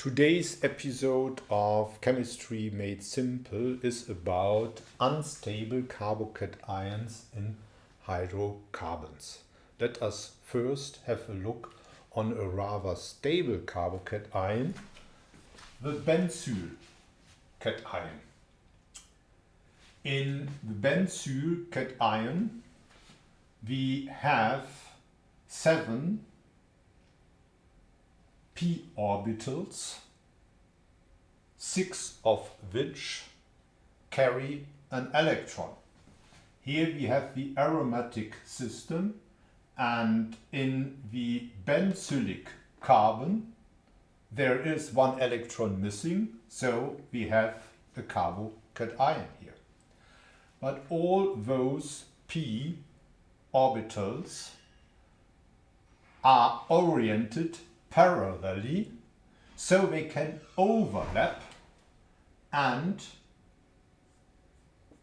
Today's episode of Chemistry Made Simple is about unstable carbocations in hydrocarbons. Let us first have a look on a rather stable carbocation, the benzyl cation. In the benzyl cation we have 7 p orbitals, 6 of which carry an electron. Here we have the aromatic system, and in the benzylic carbon there is 1 electron missing, so we have a carbocation here. But all those p orbitals are oriented parallelly, so they can overlap, and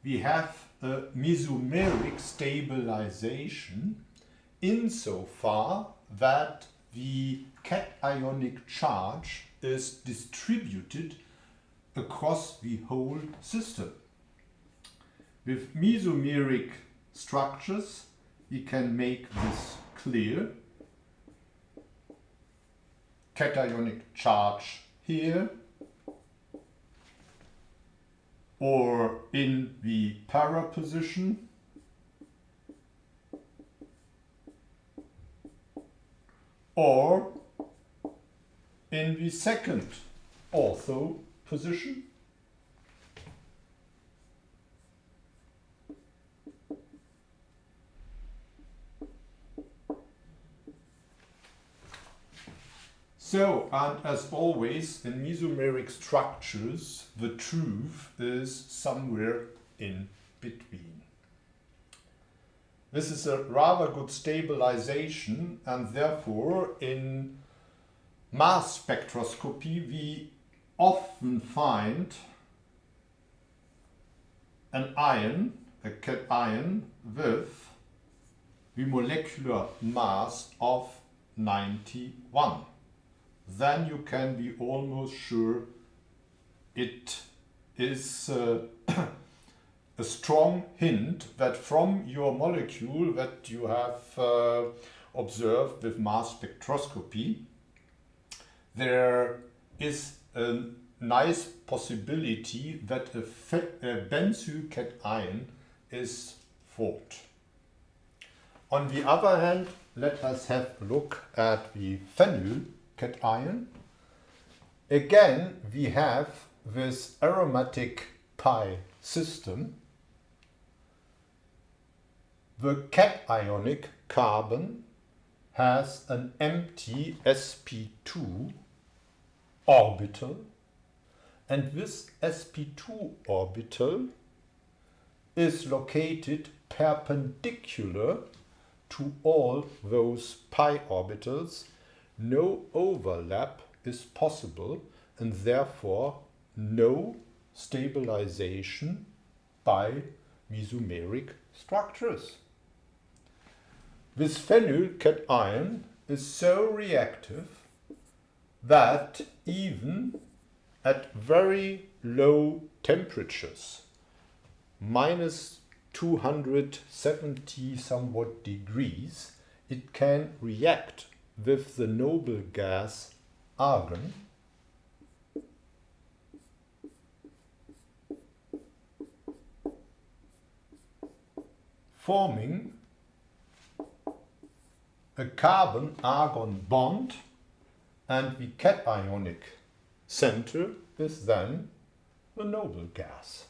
we have a mesomeric stabilization insofar that the cationic charge is distributed across the whole system. With mesomeric structures we can make this clear. Cationic charge here or in the para position, or in the second ortho position, so, and as always in mesomeric structures, the truth is somewhere in between. This is a rather good stabilization, and therefore in mass spectroscopy we often find an ion, a cation, with the molecular mass of 91. Then you can be almost sure it is a strong hint that from your molecule that you have observed with mass spectroscopy, there is a nice possibility that a benzyl cation is formed. On the other hand, let us have a look at the phenyl cation. Again, we have this aromatic pi system. The cationic carbon has an empty sp2 orbital, and this sp2 orbital is located perpendicular to all those pi orbitals. No overlap is possible, and therefore no stabilization by mesomeric structures. This phenyl cation is so reactive that even at very low temperatures, minus 270 somewhat degrees, it can react with the noble gas argon, forming a carbon-argon bond, and the cationic center is then the noble gas.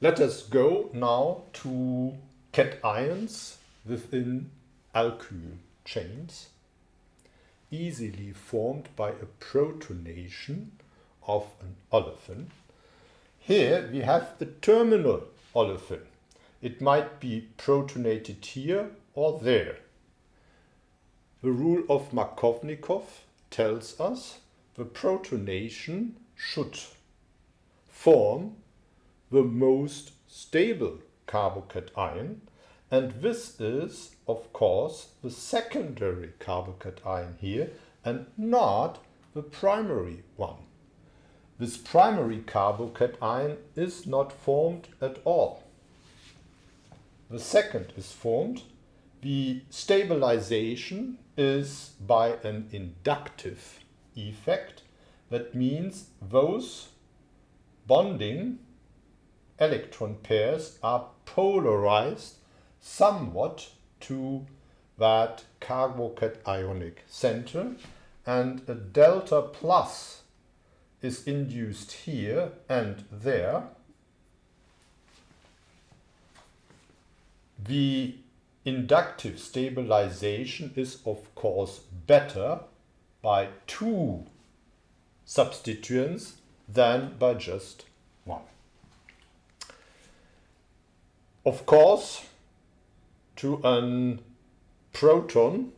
Let us go now to cations within alkyl chains, easily formed by a protonation of an olefin. Here we have the terminal olefin. It might be protonated here or there. The rule of Markovnikov tells us the protonation should form the most stable carbocation, and this is, of course, the secondary carbocation here, and not the primary one. This primary carbocation is not formed at all. The second is formed. The stabilization is by an inductive effect. That means those bonding electron pairs are polarized somewhat to that carbocationic center, and a delta plus is induced here and there. The inductive stabilization is of course better by 2 substituents than by just 1. Of course, to a proton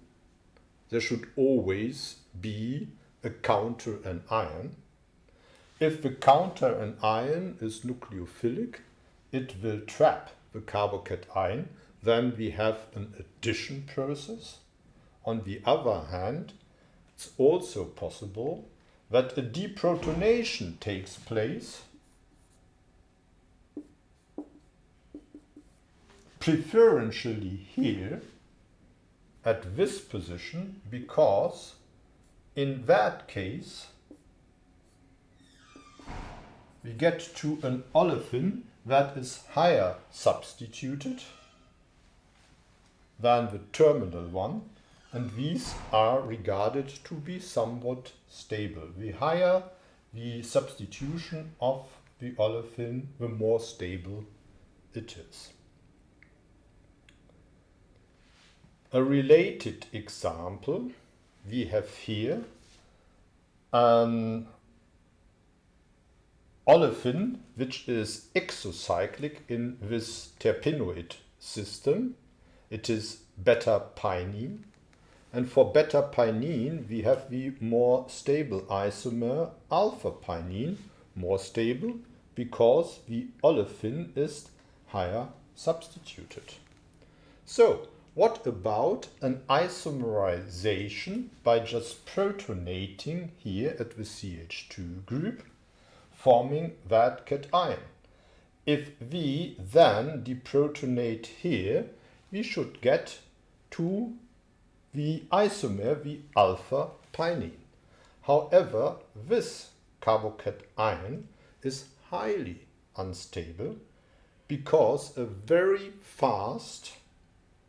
there should always be a counteranion. If the counteranion is nucleophilic, it will trap the carbocation. Then we have an addition process. On the other hand, it's also possible that a deprotonation takes place, preferentially here at this position, because in that case we get to an olefin that is higher substituted than the terminal one, and these are regarded to be somewhat stable. The higher the substitution of the olefin, the more stable it is. A related example we have here an olefin which is exocyclic in this terpenoid system. It is beta-pinene, and for beta-pinene we have the more stable isomer alpha-pinene, more stable because the olefin is higher substituted. So what about an isomerization by just protonating here at the CH2 group, forming that cation? If we then deprotonate here, we should get to the isomer, the alpha pinene. However, this carbocation is highly unstable because a very fast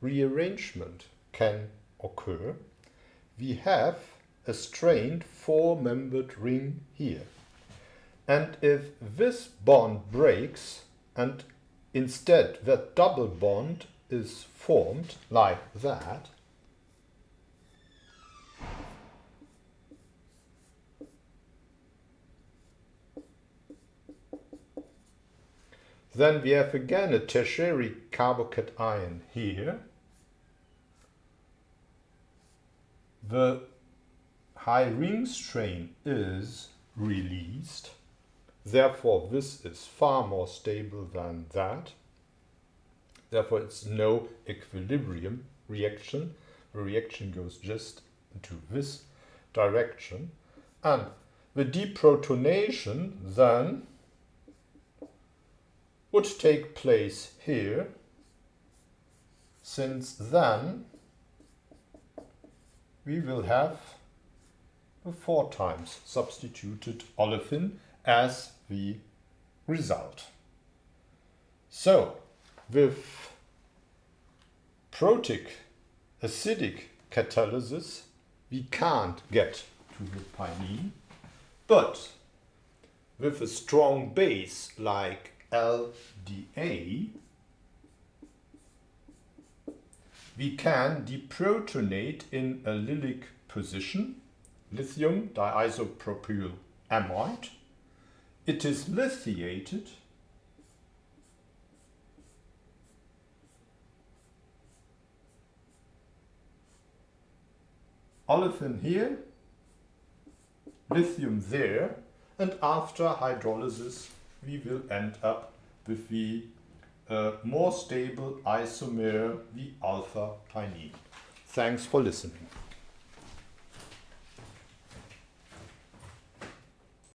rearrangement can occur. We have a strained 4-membered ring here. And if this bond breaks and instead that double bond is formed like that, then we have again a tertiary carbocation here. The high ring strain is released. Therefore, this is far more stable than that. Therefore, it's no equilibrium reaction. The reaction goes just into this direction. And the deprotonation then would take place here, since then we will have a 4 times substituted olefin as the result. So with protic acidic catalysis we can't get to the pinene, but with a strong base like LDA we can deprotonate in allylic position, lithium diisopropyl amide. It is lithiated, olefin here, lithium there, and after hydrolysis we will end up with the more stable isomer, the alpha pinene. Thanks for listening.